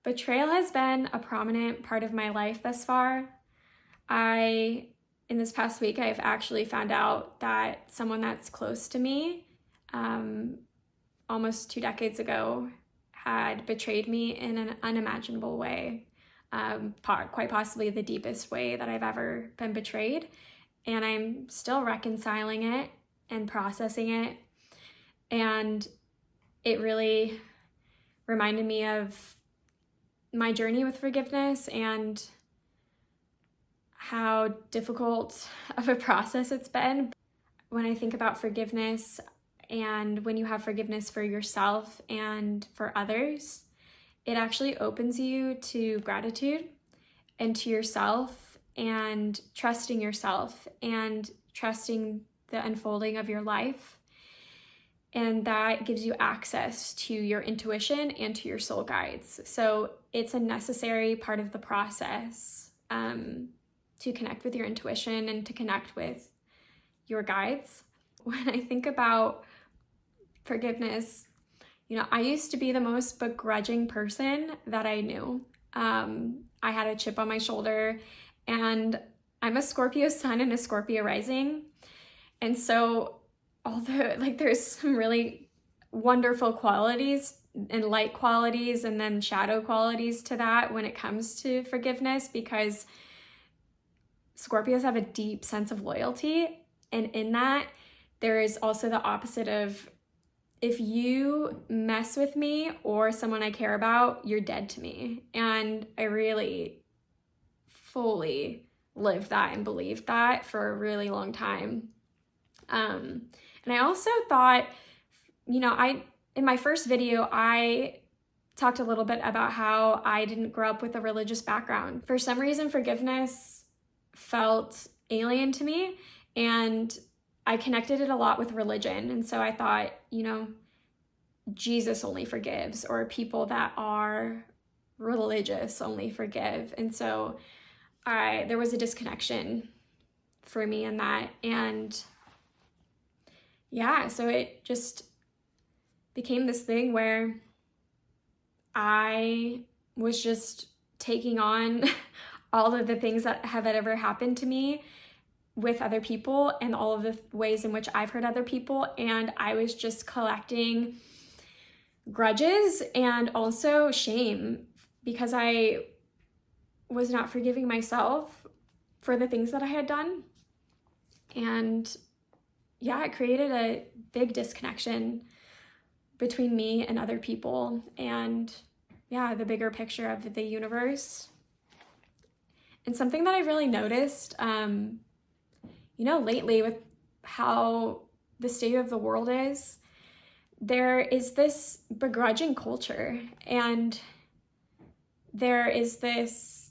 Betrayal has been a prominent part of my life thus far. In this past week, I've actually found out that someone that's close to me, almost 2 decades ago, had betrayed me in an unimaginable way, quite possibly the deepest way that I've ever been betrayed. And I'm still reconciling it and processing it. And it really reminded me of my journey with forgiveness and how difficult of a process it's been. When I think about forgiveness, and when you have forgiveness for yourself and for others, it actually opens you to gratitude and to yourself and trusting yourself and trusting the unfolding of your life. And that gives you access to your intuition and to your soul guides. So it's a necessary part of the process to connect with your intuition and to connect with your guides. When I think about forgiveness, I used to be the most begrudging person that I knew. I had a chip on my shoulder, and I'm a Scorpio sun and a Scorpio rising. And so although there's some really wonderful qualities and light qualities and then shadow qualities to that when it comes to forgiveness, because Scorpios have a deep sense of loyalty. And in that, there is also the opposite of, if you mess with me or someone I care about, you're dead to me. And I really fully lived that and believed that for a really long time. And I also thought, in my first video, I talked a little bit about how I didn't grow up with a religious background. For some reason, forgiveness felt alien to me, and I connected it a lot with religion. And so I thought, Jesus only forgives, or people that are religious only forgive. And so there was a disconnection for me in that. And yeah, so it just became this thing where I was just taking on all of the things that have ever happened to me with other people and all of the ways in which I've hurt other people. And I was just collecting grudges and also shame because I was not forgiving myself for the things that I had done. And yeah, it created a big disconnection between me and other people and the bigger picture of the universe. And something that I really noticed, lately with how the state of the world is, there is this begrudging culture, and there is this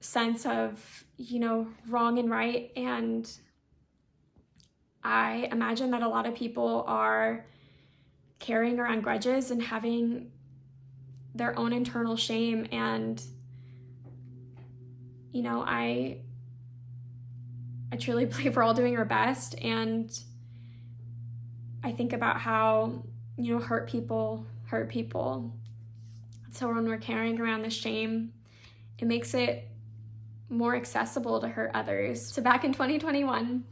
sense of, wrong and right. And I imagine that a lot of people are carrying around grudges and having their own internal shame. And, I truly believe we're all doing our best. And I think about how, hurt people. So when we're carrying around the shame, it makes it more accessible to hurt others. So back in 2021,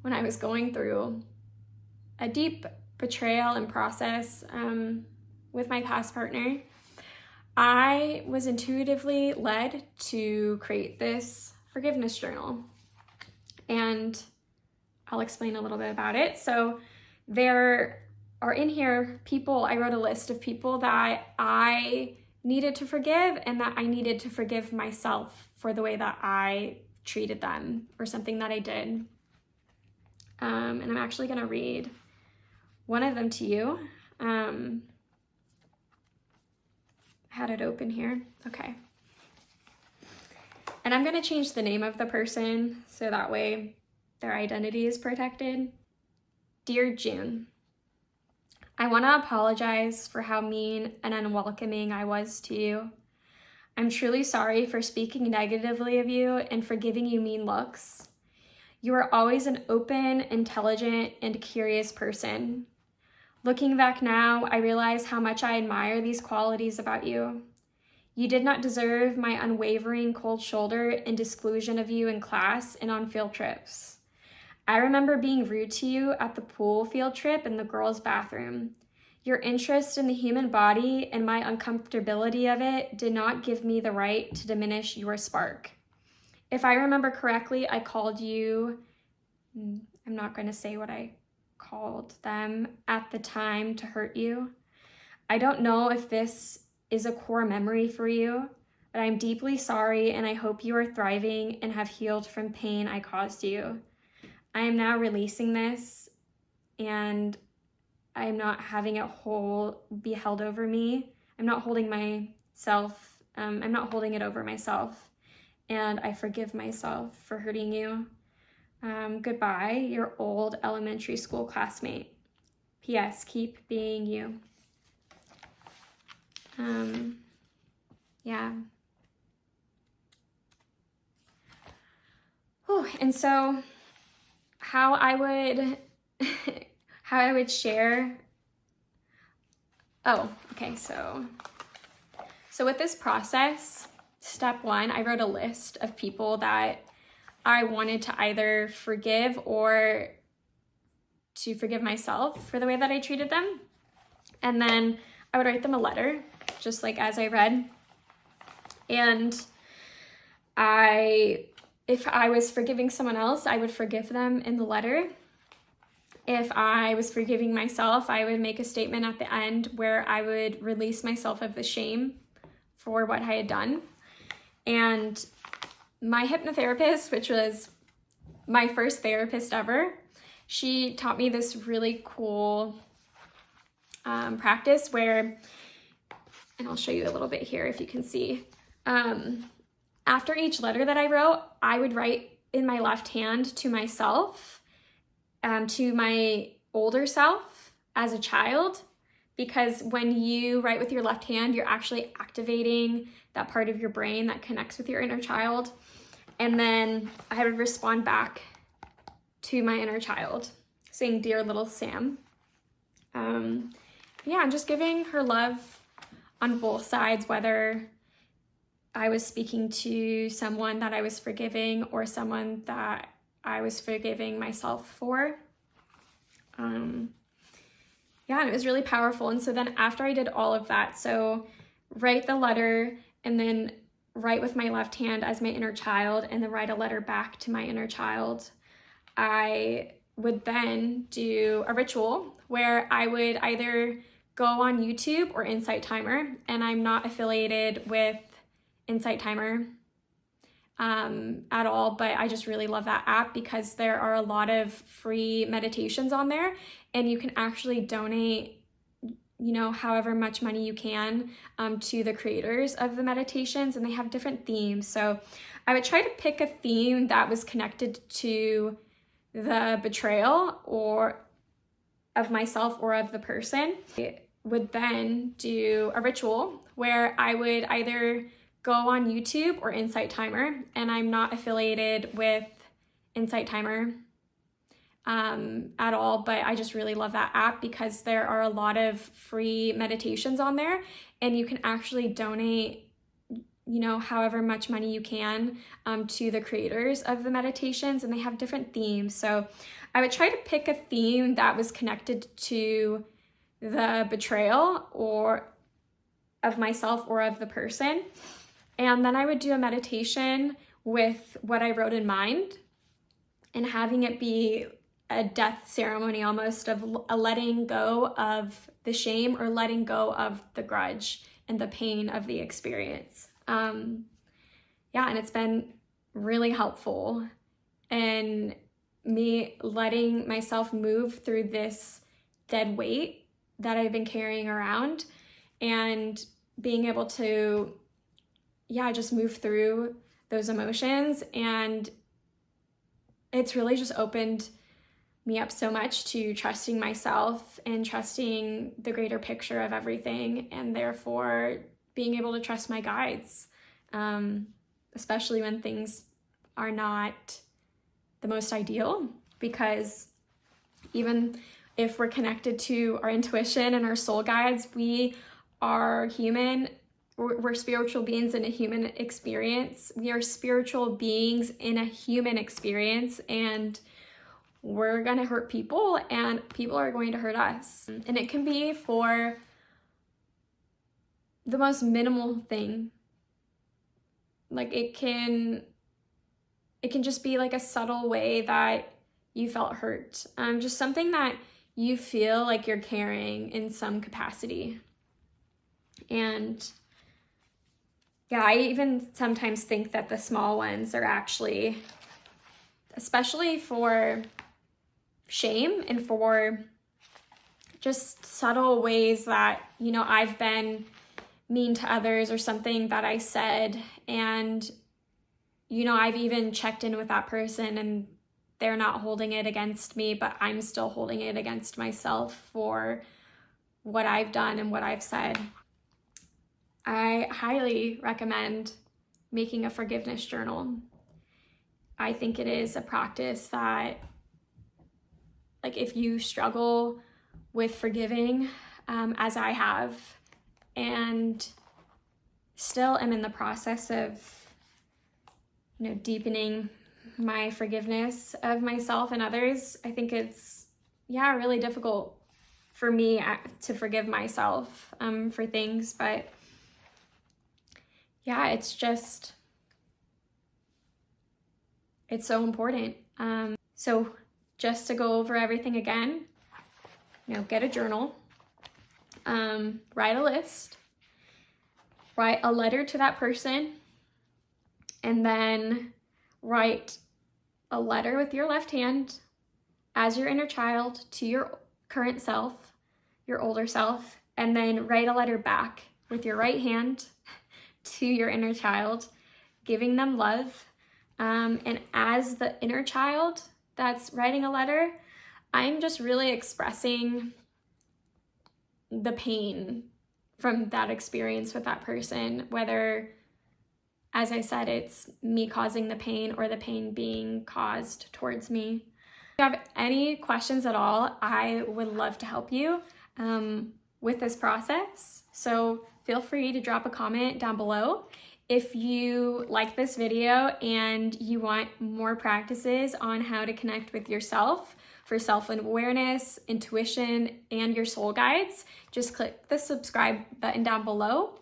when I was going through a deep betrayal and process with my past partner, I was intuitively led to create this forgiveness journal. And I'll explain a little bit about it. So there are in here people, I wrote a list of people that I needed to forgive and that I needed to forgive myself for the way that I treated them or something that I did. And I'm actually going to read one of them to you. I had it open here. Okay. And I'm going to change the name of the person so that way their identity is protected. Dear June, I want to apologize for how mean and unwelcoming I was to you. I'm truly sorry for speaking negatively of you and for giving you mean looks. You are always an open, intelligent, and curious person. Looking back now, I realize how much I admire these qualities about you. You did not deserve my unwavering cold shoulder and disclusion of you in class and on field trips. I remember being rude to you at the pool field trip in the girls' bathroom. Your interest in the human body and my uncomfortability of it did not give me the right to diminish your spark. If I remember correctly, I called you, I'm not going to say what I called them at the time to hurt you. I don't know if this is a core memory for you, but I'm deeply sorry and I hope you are thriving and have healed from pain I caused you. I am now releasing this and I am not having it be held over me. I'm not holding it over myself, and I forgive myself for hurting you. Goodbye, your old elementary school classmate. P.S. Keep being you. Yeah. Whew. And so how I would share, okay, so with this process, step 1, I wrote a list of people that I wanted to either forgive or to forgive myself for the way that I treated them. And then I would write them a letter, just like as I read. And if I was forgiving someone else, I would forgive them in the letter. If I was forgiving myself, I would make a statement at the end where I would release myself of the shame for what I had done. And my hypnotherapist, which was my first therapist ever, she taught me this really cool practice where, and I'll show you a little bit here if you can see. After each letter that I wrote, I would write in my left hand to myself, to my older self as a child, because when you write with your left hand, you're actually activating that part of your brain that connects with your inner child. And then I would respond back to my inner child, saying, "Dear little Sam." I'm just giving her love on both sides, whether I was speaking to someone that I was forgiving or someone that I was forgiving myself for. And it was really powerful. And so then after I did all of that, so write the letter and then write with my left hand as my inner child and then write a letter back to my inner child, I would then do a ritual where I would either go on YouTube or Insight Timer, and I'm not affiliated with Insight Timer at all, but I just really love that app because there are a lot of free meditations on there, and you can actually donate however much money you can to the creators of the meditations, and they have different themes. So I would try to pick a theme that was connected to the betrayal or of myself or of the person. I would then do a ritual where I would either go on YouTube or Insight Timer, and I'm not affiliated with Insight Timer at all, but I just really love that app because there are a lot of free meditations on there, and you can actually donate however much money you can to the creators of the meditations, and they have different themes. So I would try to pick a theme that was connected to the betrayal or of myself or of the person. And then I would do a meditation with what I wrote in mind and having it be a death ceremony almost, of a letting go of the shame or letting go of the grudge and the pain of the experience. And it's been really helpful in me letting myself move through this dead weight that I've been carrying around and being able to just move through those emotions. And it's really just opened me up so much to trusting myself and trusting the greater picture of everything, and therefore being able to trust my guides, especially when things are not the most ideal, because even if we're connected to our intuition and our soul guides, we are human. We're spiritual beings in a human experience. We are spiritual beings in a human experience, and we're going to hurt people, and people are going to hurt us. And it can be for the most minimal thing. Like it can just be like a subtle way that you felt hurt. Just something that you feel like you're carrying in some capacity. And yeah, I even sometimes think that the small ones are actually, especially for shame and for just subtle ways that, you know, I've been mean to others or something that I said, and, you know, I've even checked in with that person and they're not holding it against me, but I'm still holding it against myself for what I've done and what I've said. I highly recommend making a forgiveness journal. I think it is a practice that, like, if you struggle with forgiving, as I have, and still am in the process of, you know, deepening my forgiveness of myself and others, I think it's, yeah, really difficult for me to forgive myself for things, but yeah, it's so important. So just to go over everything again, you know, get a journal, write a list, write a letter to that person, and then write a letter with your left hand as your inner child to your current self, your older self, and then write a letter back with your right hand to your inner child, giving them love. And as the inner child that's writing a letter, I'm just really expressing the pain from that experience with that person, whether, as I said, it's me causing the pain or the pain being caused towards me. If you have any questions at all, I would love to help you with this process. So feel free to drop a comment down below. If you like this video and you want more practices on how to connect with yourself for self-awareness, intuition, and your soul guides, just click the subscribe button down below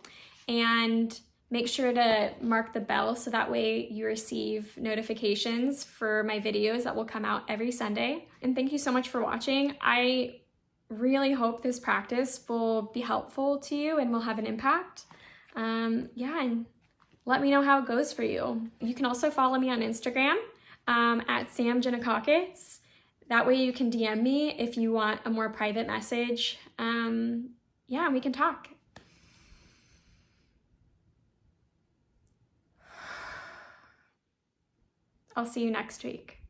and make sure to mark the bell so that way you receive notifications for my videos that will come out every Sunday. And thank you so much for watching. I really hope this practice will be helpful to you and will have an impact. Yeah, and let me know how it goes for you. You can also follow me on Instagram at Sam Giannakakis. That way you can DM me if you want a more private message. Yeah, we can talk. I'll see you next week.